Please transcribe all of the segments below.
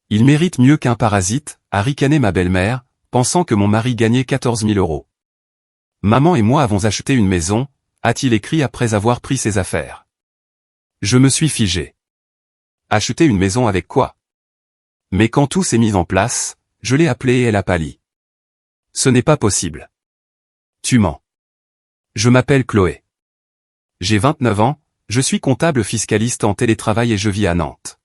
Il mérite mieux qu'un parasite, a ricané ma belle-mère, pensant que mon mari gagnait 14 000 €. Maman et moi avons acheté une maison, a-t-il écrit après avoir pris ses affaires. Je me suis figé. Acheter une maison avec quoi? Mais quand tout s'est mis en place, je l'ai appelée et elle a pâli. Ce n'est pas possible. Tu mens. Je m'appelle Chloé. J'ai 29 ans, je suis comptable fiscaliste en télétravail et je vis à Nantes.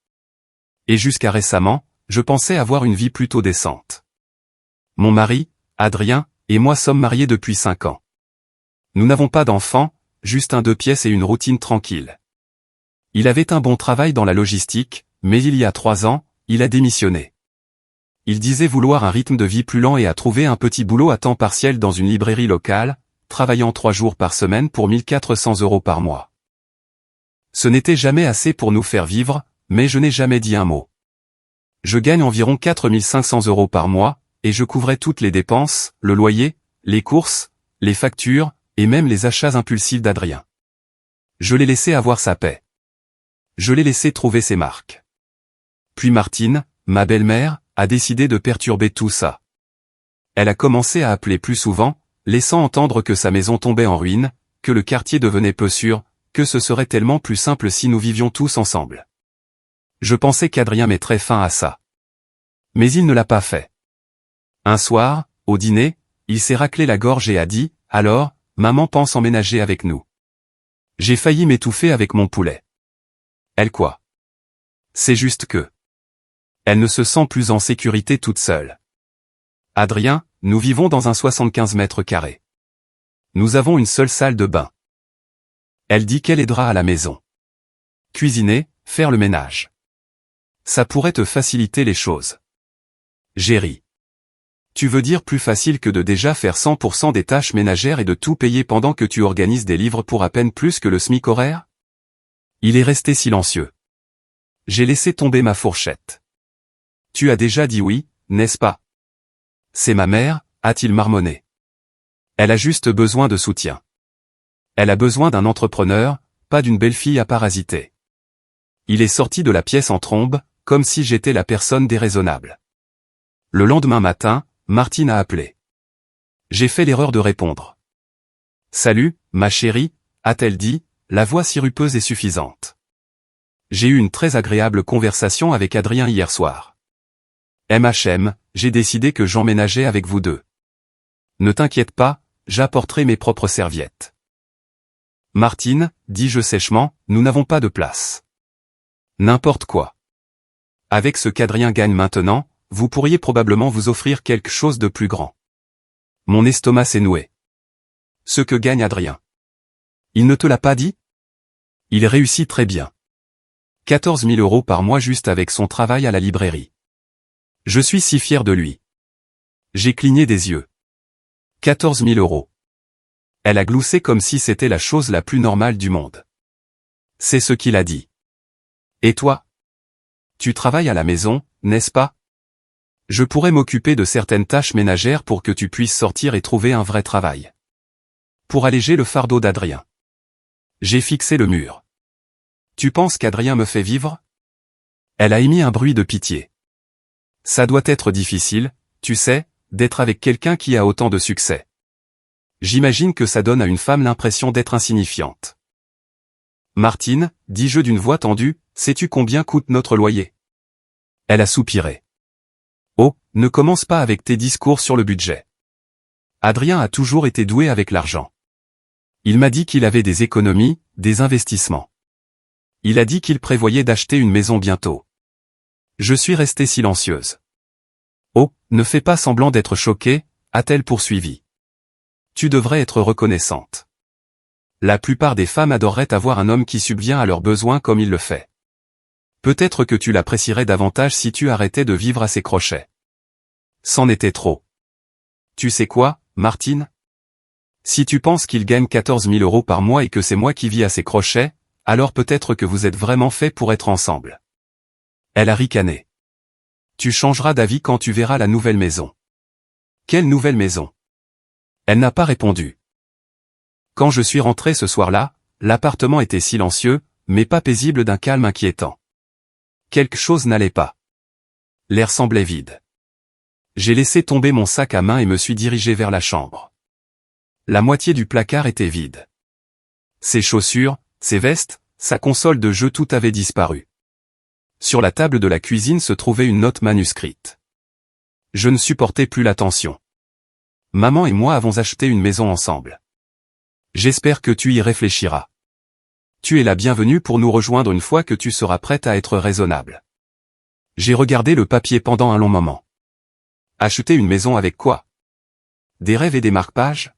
Et jusqu'à récemment, je pensais avoir une vie plutôt décente. Mon mari, Adrien, et moi sommes mariés depuis 5 ans. Nous n'avons pas d'enfants, juste un 2 pièces et une routine tranquille. Il avait un bon travail dans la logistique, mais il y a 3 ans, il a démissionné. Il disait vouloir un rythme de vie plus lent et a trouvé un petit boulot à temps partiel dans une librairie locale, travaillant 3 jours par semaine pour 1 400 € par mois. Ce n'était jamais assez pour nous faire vivre, mais je n'ai jamais dit un mot. Je gagne environ 4 500 € par mois, et je couvrais toutes les dépenses, le loyer, les courses, les factures, et même les achats impulsifs d'Adrien. Je l'ai laissé avoir sa paix. Je l'ai laissé trouver ses marques. Puis Martine, ma belle-mère, a décidé de perturber tout ça. Elle a commencé à appeler plus souvent, laissant entendre que sa maison tombait en ruine, que le quartier devenait peu sûr, que ce serait tellement plus simple si nous vivions tous ensemble. Je pensais qu'Adrien mettrait fin à ça. Mais il ne l'a pas fait. Un soir, au dîner, il s'est raclé la gorge et a dit « Alors, maman pense emménager avec nous. » J'ai failli m'étouffer avec mon poulet. Elle quoi? C'est juste que. Elle ne se sent plus en sécurité toute seule. Adrien, nous vivons dans un 75 mètres carrés. Nous avons une seule salle de bain. Elle dit qu'elle aidera à la maison. Cuisiner, faire le ménage. Ça pourrait te faciliter les choses. J'ai ri. Tu veux dire plus facile que de déjà faire 100% des tâches ménagères et de tout payer pendant que tu organises des livres pour à peine plus que le SMIC horaire? Il est resté silencieux. J'ai laissé tomber ma fourchette. Tu as déjà dit oui, n'est-ce pas? C'est ma mère, a-t-il marmonné. Elle a juste besoin de soutien. Elle a besoin d'un entrepreneur, pas d'une belle fille à parasiter. Il est sorti de la pièce en trombe, comme si j'étais la personne déraisonnable. Le lendemain matin, Martine a appelé. J'ai fait l'erreur de répondre. Salut, ma chérie, a-t-elle dit, la voix sirupeuse et suffisante. J'ai eu une très agréable conversation avec Adrien hier soir. MHM, j'ai décidé que j'emménageais avec vous deux. Ne t'inquiète pas, j'apporterai mes propres serviettes. Martine, dis-je sèchement, nous n'avons pas de place. N'importe quoi. Avec ce qu'Adrien gagne maintenant, vous pourriez probablement vous offrir quelque chose de plus grand. Mon estomac s'est noué. Ce que gagne Adrien. Il ne te l'a pas dit? Il réussit très bien. 14 000 € par mois juste avec son travail à la librairie. Je suis si fier de lui. J'ai cligné des yeux. 14 000 €. Elle a gloussé comme si c'était la chose la plus normale du monde. C'est ce qu'il a dit. Et toi? Tu travailles à la maison, n'est-ce pas? Je pourrais m'occuper de certaines tâches ménagères pour que tu puisses sortir et trouver un vrai travail. Pour alléger le fardeau d'Adrien. J'ai fixé le mur. Tu penses qu'Adrien me fait vivre? Elle a émis un bruit de pitié. Ça doit être difficile, tu sais, d'être avec quelqu'un qui a autant de succès. J'imagine que ça donne à une femme l'impression d'être insignifiante. Martine, dis-je d'une voix tendue, sais-tu combien coûte notre loyer? Elle a soupiré. Oh, ne commence pas avec tes discours sur le budget. Adrien a toujours été doué avec l'argent. Il m'a dit qu'il avait des économies, des investissements. Il a dit qu'il prévoyait d'acheter une maison bientôt. Je suis restée silencieuse. Oh, ne fais pas semblant d'être choquée, a-t-elle poursuivi. Tu devrais être reconnaissante. La plupart des femmes adoreraient avoir un homme qui subvient à leurs besoins comme il le fait. Peut-être que tu l'apprécierais davantage si tu arrêtais de vivre à ses crochets. C'en était trop. Tu sais quoi, Martine? Si tu penses qu'il gagne 14 000 € par mois et que c'est moi qui vis à ses crochets, alors peut-être que vous êtes vraiment fait pour être ensemble. Elle a ricané. Tu changeras d'avis quand tu verras la nouvelle maison. Quelle nouvelle maison? Elle n'a pas répondu. Quand je suis rentré ce soir-là, l'appartement était silencieux, mais pas paisible d'un calme inquiétant. Quelque chose n'allait pas. L'air semblait vide. J'ai laissé tomber mon sac à main et me suis dirigé vers la chambre. La moitié du placard était vide. Ses chaussures, ses vestes, sa console de jeu, tout avait disparu. Sur la table de la cuisine se trouvait une note manuscrite. Je ne supportais plus la tension. Maman et moi avons acheté une maison ensemble. J'espère que tu y réfléchiras. Tu es la bienvenue pour nous rejoindre une fois que tu seras prête à être raisonnable. J'ai regardé le papier pendant un long moment. Acheter une maison avec quoi? Des rêves et des marque-pages?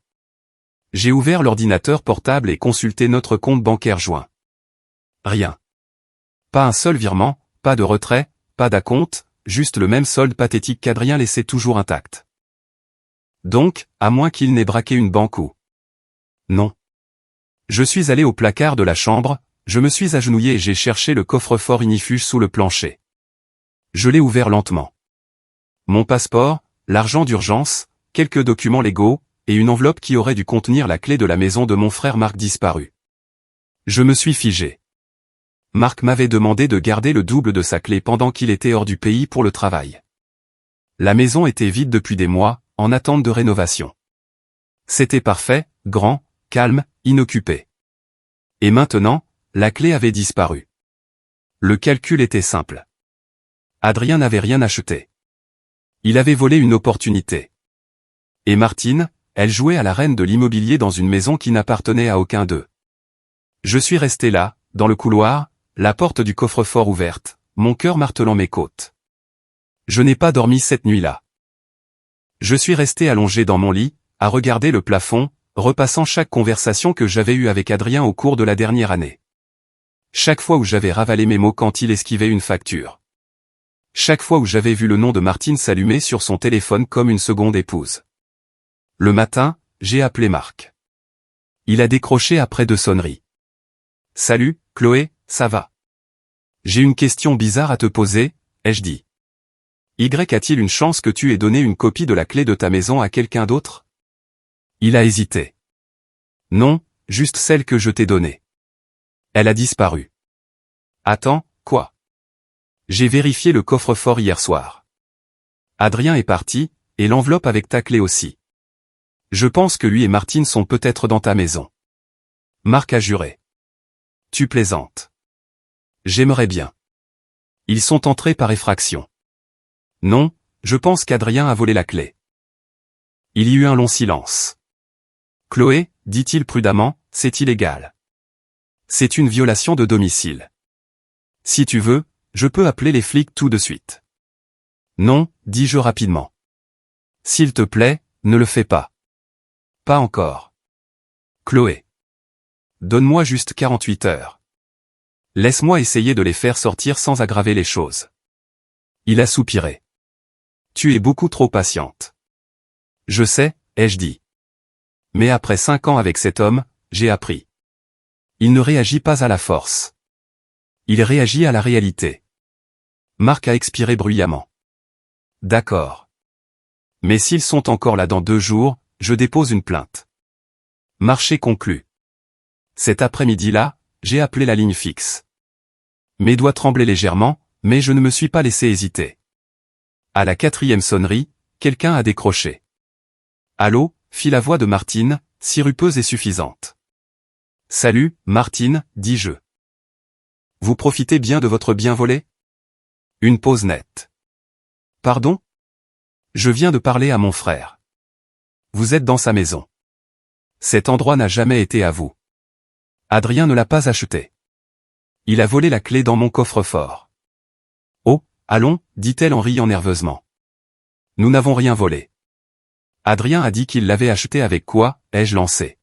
J'ai ouvert l'ordinateur portable et consulté notre compte bancaire joint. Rien. Pas un seul virement, pas de retrait, pas d'acompte, juste le même solde pathétique qu'Adrien laissait toujours intact. Donc, à moins qu'il n'ait braqué une banque ou... Non. Je suis allé au placard de la chambre, je me suis agenouillé et j'ai cherché le coffre-fort ignifuge sous le plancher. Je l'ai ouvert lentement. Mon passeport, l'argent d'urgence, quelques documents légaux, et une enveloppe qui aurait dû contenir la clé de la maison de mon frère Marc disparu. Je me suis figé. Marc m'avait demandé de garder le double de sa clé pendant qu'il était hors du pays pour le travail. La maison était vide depuis des mois, en attente de rénovation. C'était parfait, grand, calme, inoccupé. Et maintenant, la clé avait disparu. Le calcul était simple. Adrien n'avait rien acheté. Il avait volé une opportunité. Et Martine, elle jouait à la reine de l'immobilier dans une maison qui n'appartenait à aucun d'eux. Je suis resté là, dans le couloir, la porte du coffre-fort ouverte, mon cœur martelant mes côtes. Je n'ai pas dormi cette nuit-là. Je suis resté allongé dans mon lit, à regarder le plafond, repassant chaque conversation que j'avais eue avec Adrien au cours de la dernière année. Chaque fois où j'avais ravalé mes mots quand il esquivait une facture. Chaque fois où j'avais vu le nom de Martine s'allumer sur son téléphone comme une seconde épouse. Le matin, j'ai appelé Marc. Il a décroché après 2 sonneries. « Salut, Chloé, ça va? J'ai une question bizarre à te poser, ai-je dit. A-t-il une chance que tu aies donné une copie de la clé de ta maison à quelqu'un d'autre? Il a hésité. Non, juste celle que je t'ai donnée. Elle a disparu. Attends, quoi? J'ai vérifié le coffre-fort hier soir. Adrien est parti, et l'enveloppe avec ta clé aussi. Je pense que lui et Martine sont peut-être dans ta maison. Marc a juré. Tu plaisantes. J'aimerais bien. Ils sont entrés par effraction. Non, je pense qu'Adrien a volé la clé. Il y eut un long silence. Chloé, dit-il prudemment, c'est illégal. C'est une violation de domicile. Si tu veux, je peux appeler les flics tout de suite. Non, dis-je rapidement. S'il te plaît, ne le fais pas. Pas encore. Chloé. Donne-moi juste 48 heures. Laisse-moi essayer de les faire sortir sans aggraver les choses. Il a soupiré. Tu es beaucoup trop patiente. Je sais, ai-je dit. Mais après 5 ans avec cet homme, j'ai appris. Il ne réagit pas à la force. Il réagit à la réalité. Marc a expiré bruyamment. D'accord. Mais s'ils sont encore là dans 2 jours, je dépose une plainte. Marché conclu. Cet après-midi-là, j'ai appelé la ligne fixe. Mes doigts tremblaient légèrement, mais je ne me suis pas laissé hésiter. À la 4e sonnerie, quelqu'un a décroché. Allô, fit la voix de Martine, sirupeuse et suffisante. Salut, Martine, dis-je. Vous profitez bien de votre bien volé? Une pause nette. Pardon? Je viens de parler à mon frère. Vous êtes dans sa maison. Cet endroit n'a jamais été à vous. Adrien ne l'a pas acheté. Il a volé la clé dans mon coffre-fort. Oh, allons, dit-elle en riant nerveusement. Nous n'avons rien volé. Adrien a dit qu'il l'avait acheté avec quoi, ai-je lancé.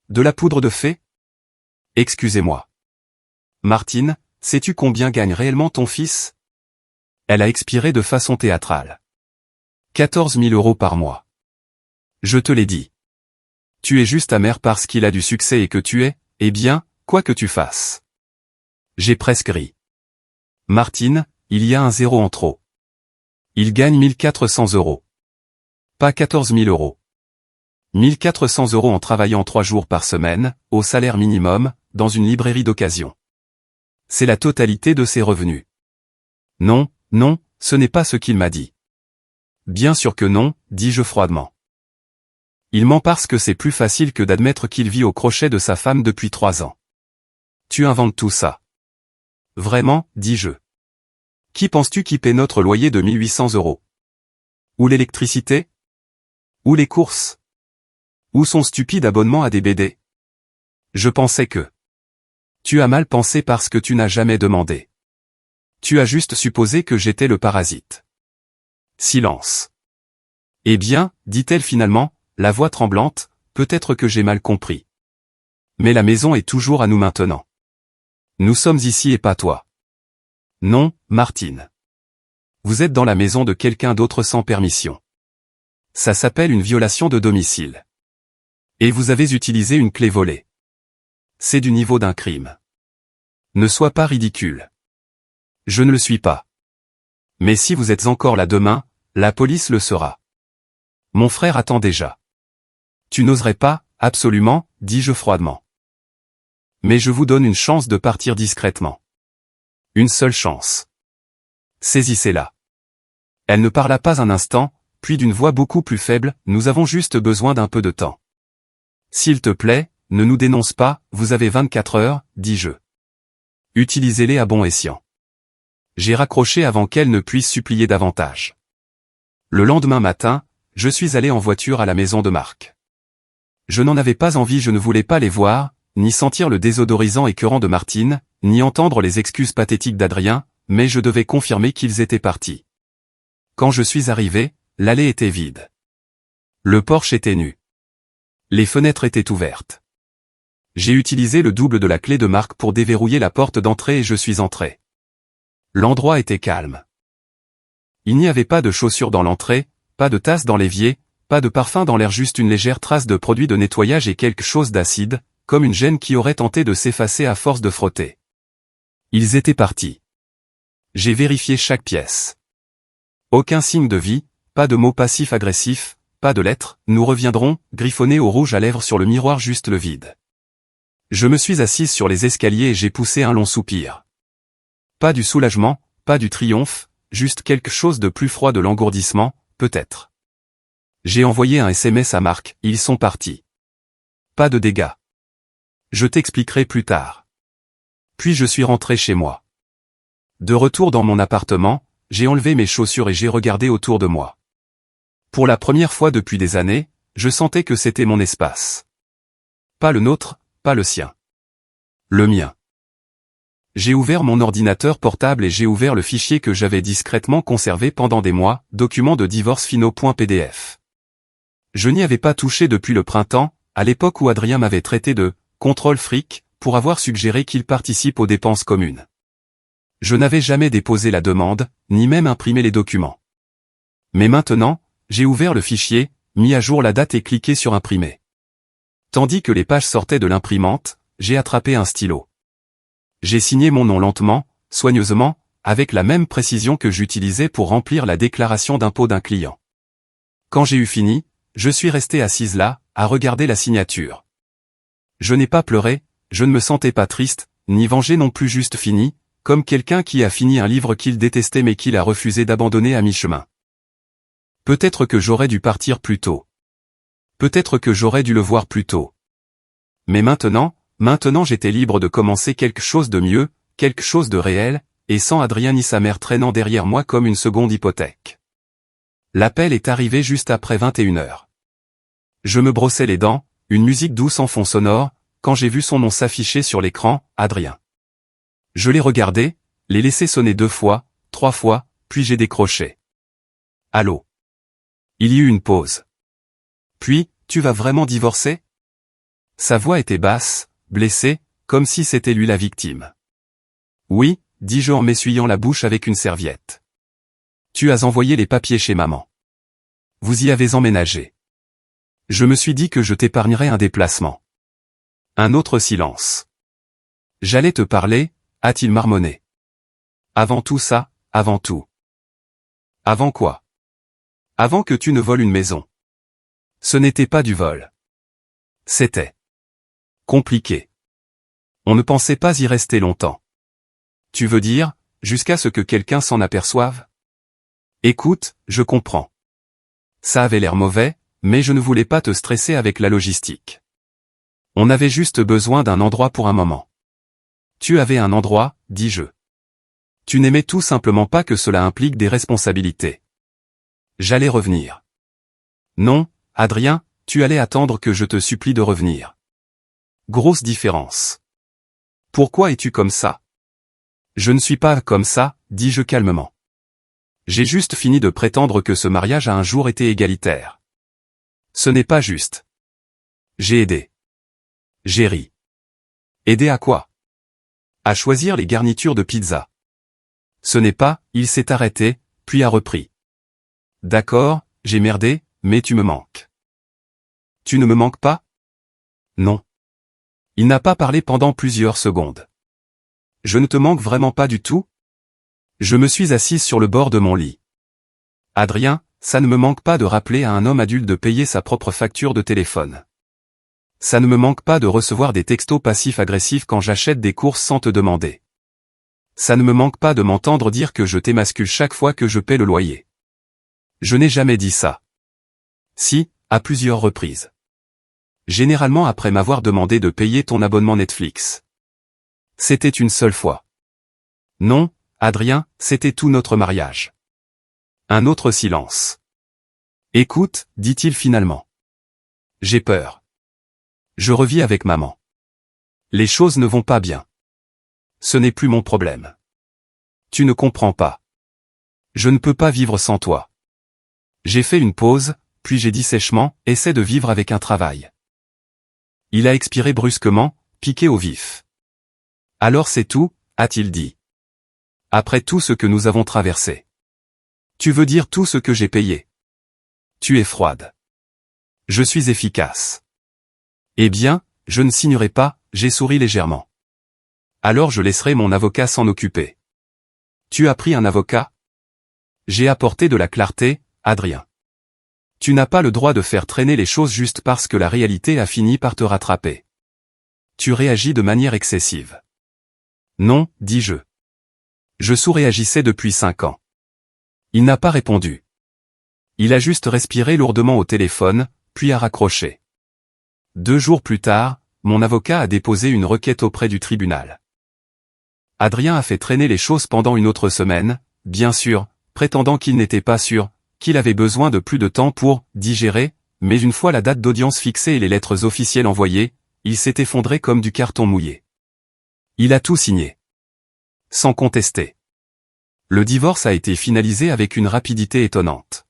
De la poudre de fée? Excusez-moi. Martine, sais-tu combien gagne réellement ton fils? Elle a expiré de façon théâtrale. 14 000 € par mois. Je te l'ai dit. Tu es juste amère parce qu'il a du succès et que tu es, eh bien, quoi que tu fasses. J'ai presque ri. Martine, il y a un 0 en trop. Il gagne 1400 €. Pas 14 000 €. 1400 € en travaillant 3 jours par semaine, au salaire minimum, dans une librairie d'occasion. C'est la totalité de ses revenus. Non, non, ce n'est pas ce qu'il m'a dit. Bien sûr que non, dis-je froidement. Il ment parce que c'est plus facile que d'admettre qu'il vit au crochet de sa femme depuis 3 ans. Tu inventes tout ça. Vraiment, dis-je. Qui penses-tu qui paie notre loyer de 1800 €? Ou l'électricité? Ou les courses? Ou son stupide abonnement à des BD? Je pensais que... Tu as mal pensé parce que tu n'as jamais demandé. Tu as juste supposé que j'étais le parasite. Silence. Eh bien, dit-elle finalement, la voix tremblante, peut-être que j'ai mal compris. Mais la maison est toujours à nous maintenant. Nous sommes ici et pas toi. Non, Martine. Vous êtes dans la maison de quelqu'un d'autre sans permission. Ça s'appelle une violation de domicile. Et vous avez utilisé une clé volée. C'est du niveau d'un crime. Ne sois pas ridicule. Je ne le suis pas. Mais si vous êtes encore là demain, la police le sera. Mon frère attend déjà. Tu n'oserais pas, absolument, dis-je froidement. Mais je vous donne une chance de partir discrètement. Une seule chance. Saisissez-la. Elle ne parla pas un instant, puis d'une voix beaucoup plus faible, nous avons juste besoin d'un peu de temps. S'il te plaît, ne nous dénonce pas, vous avez 24 heures, dis-je. Utilisez-les à bon escient. J'ai raccroché avant qu'elle ne puisse supplier davantage. Le lendemain matin, je suis allé en voiture à la maison de Marc. Je n'en avais pas envie, je ne voulais pas les voir, ni sentir le désodorisant écœurant de Martine, ni entendre les excuses pathétiques d'Adrien, mais je devais confirmer qu'ils étaient partis. Quand je suis arrivé, l'allée était vide. Le porche était nu. Les fenêtres étaient ouvertes. J'ai utilisé le double de la clé de Marc pour déverrouiller la porte d'entrée et je suis entré. L'endroit était calme. Il n'y avait pas de chaussures dans l'entrée, pas de tasse dans l'évier, pas de parfum dans l'air, juste une légère trace de produit de nettoyage et quelque chose d'acide, comme une gêne qui aurait tenté de s'effacer à force de frotter. Ils étaient partis. J'ai vérifié chaque pièce. Aucun signe de vie, pas de mots passifs-agressifs, pas de lettres, nous reviendrons, griffonné au rouge à lèvres sur le miroir, juste le vide. Je me suis assise sur les escaliers et j'ai poussé un long soupir. Pas du soulagement, pas du triomphe, juste quelque chose de plus froid, de l'engourdissement, peut-être. J'ai envoyé un SMS à Marc, ils sont partis. Pas de dégâts. Je t'expliquerai plus tard. Puis je suis rentré chez moi. De retour dans mon appartement, j'ai enlevé mes chaussures et j'ai regardé autour de moi. Pour la première fois depuis des années, je sentais que c'était mon espace. Pas le nôtre, pas le sien. Le mien. J'ai ouvert mon ordinateur portable et j'ai ouvert le fichier que j'avais discrètement conservé pendant des mois, document de divorce finaux.pdf. Je n'y avais pas touché depuis le printemps, à l'époque où Adrien m'avait traité de « contrôle fric » pour avoir suggéré qu'il participe aux dépenses communes. Je n'avais jamais déposé la demande, ni même imprimé les documents. Mais maintenant, j'ai ouvert le fichier, mis à jour la date et cliqué sur imprimer. Tandis que les pages sortaient de l'imprimante, j'ai attrapé un stylo. J'ai signé mon nom lentement, soigneusement, avec la même précision que j'utilisais pour remplir la déclaration d'impôt d'un client. Quand j'ai eu fini, je suis resté assise là, à regarder la signature. Je n'ai pas pleuré, je ne me sentais pas triste, ni vengé non plus, juste fini, comme quelqu'un qui a fini un livre qu'il détestait mais qu'il a refusé d'abandonner à mi-chemin. Peut-être que j'aurais dû partir plus tôt. Peut-être que j'aurais dû le voir plus tôt. Mais maintenant j'étais libre de commencer quelque chose de mieux, quelque chose de réel, et sans Adrien ni sa mère traînant derrière moi comme une seconde hypothèque. L'appel est arrivé juste après 21 heures. Je me brossais les dents, une musique douce en fond sonore, quand j'ai vu son nom s'afficher sur l'écran, Adrien. Je l'ai regardé, l'ai laissé sonner 2 fois, 3 fois, puis j'ai décroché. Allô? Il y eut une pause. Puis, tu vas vraiment divorcer? Sa voix était basse, blessée, comme si c'était lui la victime. Oui, dis-je en m'essuyant la bouche avec une serviette. Tu as envoyé les papiers chez maman. Vous y avez emménagé. Je me suis dit que je t'épargnerais un déplacement. Un autre silence. J'allais te parler, a-t-il marmonné. Avant tout ça, avant tout. Avant quoi? Avant que tu ne voles une maison. Ce n'était pas du vol. C'était compliqué. On ne pensait pas y rester longtemps. Tu veux dire, jusqu'à ce que quelqu'un s'en aperçoive? Écoute, je comprends. Ça avait l'air mauvais, mais je ne voulais pas te stresser avec la logistique. On avait juste besoin d'un endroit pour un moment. Tu avais un endroit, dis-je. Tu n'aimais tout simplement pas que cela implique des responsabilités. J'allais revenir. Non, Adrien, tu allais attendre que je te supplie de revenir. Grosse différence. Pourquoi es-tu comme ça? Je ne suis pas comme ça, dis-je calmement. J'ai juste fini de prétendre que ce mariage a un jour été égalitaire. Ce n'est pas juste. J'ai aidé. J'ai ri. Aider à quoi? À choisir les garnitures de pizza. Ce n'est pas, il s'est arrêté, puis a repris. D'accord, j'ai merdé, mais tu me manques. Tu ne me manques pas? Non. Il n'a pas parlé pendant plusieurs secondes. Je ne te manque vraiment pas du tout? Je me suis assise sur le bord de mon lit. Adrien, ça ne me manque pas de rappeler à un homme adulte de payer sa propre facture de téléphone. Ça ne me manque pas de recevoir des textos passifs-agressifs quand j'achète des courses sans te demander. Ça ne me manque pas de m'entendre dire que je t'émascule chaque fois que je paie le loyer. Je n'ai jamais dit ça. Si, à plusieurs reprises. Généralement après m'avoir demandé de payer ton abonnement Netflix. C'était une seule fois. Non, Adrien, c'était tout notre mariage. Un autre silence. Écoute, dit-il finalement. J'ai peur. Je revis avec maman. Les choses ne vont pas bien. Ce n'est plus mon problème. Tu ne comprends pas. Je ne peux pas vivre sans toi. J'ai fait une pause, puis j'ai dit sèchement, essaie de vivre avec un travail. Il a expiré brusquement, piqué au vif. Alors c'est tout, a-t-il dit. Après tout ce que nous avons traversé. Tu veux dire tout ce que j'ai payé? Tu es froide. Je suis efficace. Eh bien, je ne signerai pas, j'ai souri légèrement. Alors je laisserai mon avocat s'en occuper. Tu as pris un avocat? J'ai apporté de la clarté, Adrien. Tu n'as pas le droit de faire traîner les choses juste parce que la réalité a fini par te rattraper. Tu réagis de manière excessive. Non, dis-je. Je sous-réagissais depuis 5 ans. Il n'a pas répondu. Il a juste respiré lourdement au téléphone, puis a raccroché. 2 jours plus tard, mon avocat a déposé une requête auprès du tribunal. Adrien a fait traîner les choses pendant une autre semaine, bien sûr, prétendant qu'il n'était pas sûr, qu'il avait besoin de plus de temps pour digérer, mais une fois la date d'audience fixée et les lettres officielles envoyées, il s'est effondré comme du carton mouillé. Il a tout signé. Sans contester. Le divorce a été finalisé avec une rapidité étonnante.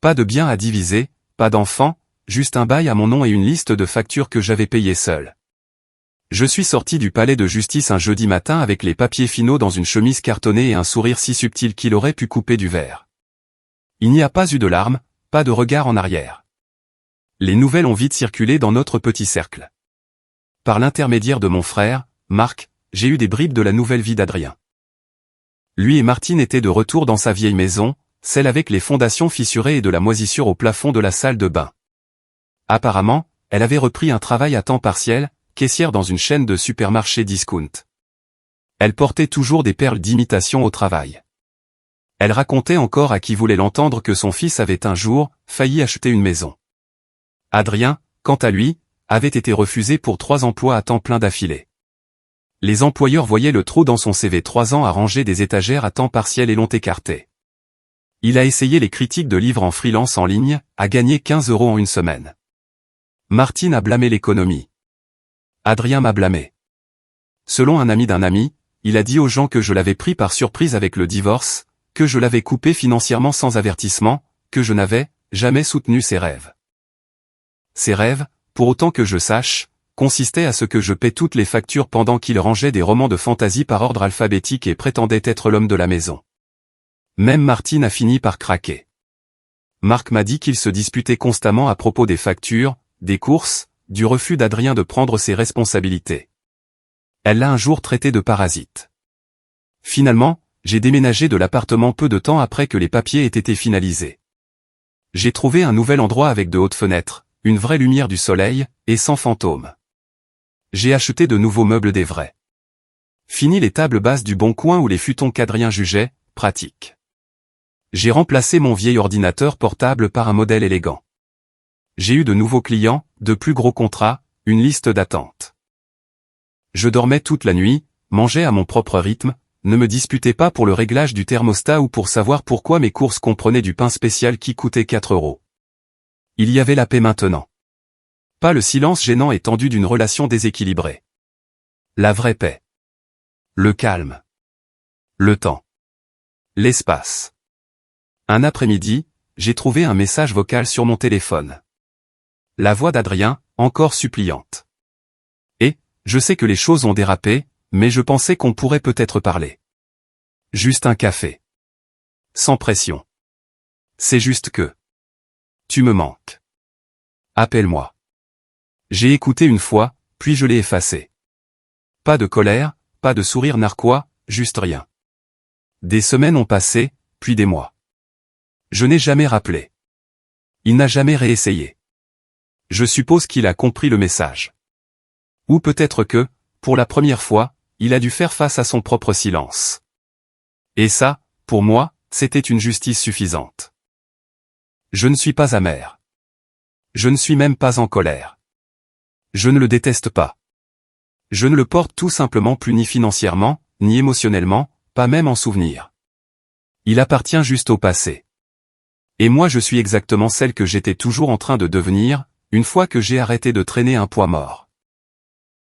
Pas de biens à diviser, pas d'enfants, juste un bail à mon nom et une liste de factures que j'avais payées seul. Je suis sorti du palais de justice un jeudi matin avec les papiers finaux dans une chemise cartonnée et un sourire si subtil qu'il aurait pu couper du verre. Il n'y a pas eu de larmes, pas de regard en arrière. Les nouvelles ont vite circulé dans notre petit cercle. Par l'intermédiaire de mon frère, Marc, j'ai eu des bribes de la nouvelle vie d'Adrien. Lui et Martine étaient de retour dans sa vieille maison, celle avec les fondations fissurées et de la moisissure au plafond de la salle de bain. Apparemment, elle avait repris un travail à temps partiel, caissière dans une chaîne de supermarchés discount. Elle portait toujours des perles d'imitation au travail. Elle racontait encore à qui voulait l'entendre que son fils avait un jour failli acheter une maison. Adrien, quant à lui, avait été refusé pour 3 emplois à temps plein d'affilée. Les employeurs voyaient le trou dans son CV 3 ans à ranger des étagères à temps partiel et l'ont écarté. Il a essayé les critiques de livres en freelance en ligne, a gagné 15 € en une semaine. Martine a blâmé l'économie. Adrien m'a blâmé. Selon un ami d'un ami, il a dit aux gens que je l'avais pris par surprise avec le divorce, que je l'avais coupé financièrement sans avertissement, que je n'avais jamais soutenu ses rêves. Ses rêves, pour autant que je sache, consistaient à ce que je paie toutes les factures pendant qu'il rangeait des romans de fantaisie par ordre alphabétique et prétendait être l'homme de la maison. Même Martine a fini par craquer. Marc m'a dit qu'il se disputait constamment à propos des factures, des courses, du refus d'Adrien de prendre ses responsabilités. Elle l'a un jour traité de parasite. Finalement, j'ai déménagé de l'appartement peu de temps après que les papiers aient été finalisés. J'ai trouvé un nouvel endroit avec de hautes fenêtres, une vraie lumière du soleil, et sans fantômes. J'ai acheté de nouveaux meubles des vrais. Fini les tables basses du Bon Coin ou les futons qu'Adrien jugeait pratiques. J'ai remplacé mon vieil ordinateur portable par un modèle élégant. J'ai eu de nouveaux clients, de plus gros contrats, une liste d'attente. Je dormais toute la nuit, mangeais à mon propre rythme, ne me disputais pas pour le réglage du thermostat ou pour savoir pourquoi mes courses comprenaient du pain spécial qui coûtait 4 €. Il y avait la paix maintenant. Pas le silence gênant et tendu d'une relation déséquilibrée. La vraie paix. Le calme. Le temps. L'espace. Un après-midi, j'ai trouvé un message vocal sur mon téléphone. La voix d'Adrien, encore suppliante. Et, je sais que les choses ont dérapé, mais je pensais qu'on pourrait peut-être parler. Juste un café. Sans pression. C'est juste que. Tu me manques. Appelle-moi. J'ai écouté une fois, puis je l'ai effacé. Pas de colère, pas de sourire narquois, juste rien. Des semaines ont passé, puis des mois. Je n'ai jamais rappelé. Il n'a jamais réessayé. Je suppose qu'il a compris le message. Ou peut-être que, pour la première fois, il a dû faire face à son propre silence. Et ça, pour moi, c'était une justice suffisante. Je ne suis pas amer. Je ne suis même pas en colère. Je ne le déteste pas. Je ne le porte tout simplement plus ni financièrement, ni émotionnellement, pas même en souvenir. Il appartient juste au passé. Et moi je suis exactement celle que j'étais toujours en train de devenir, une fois que j'ai arrêté de traîner un poids mort.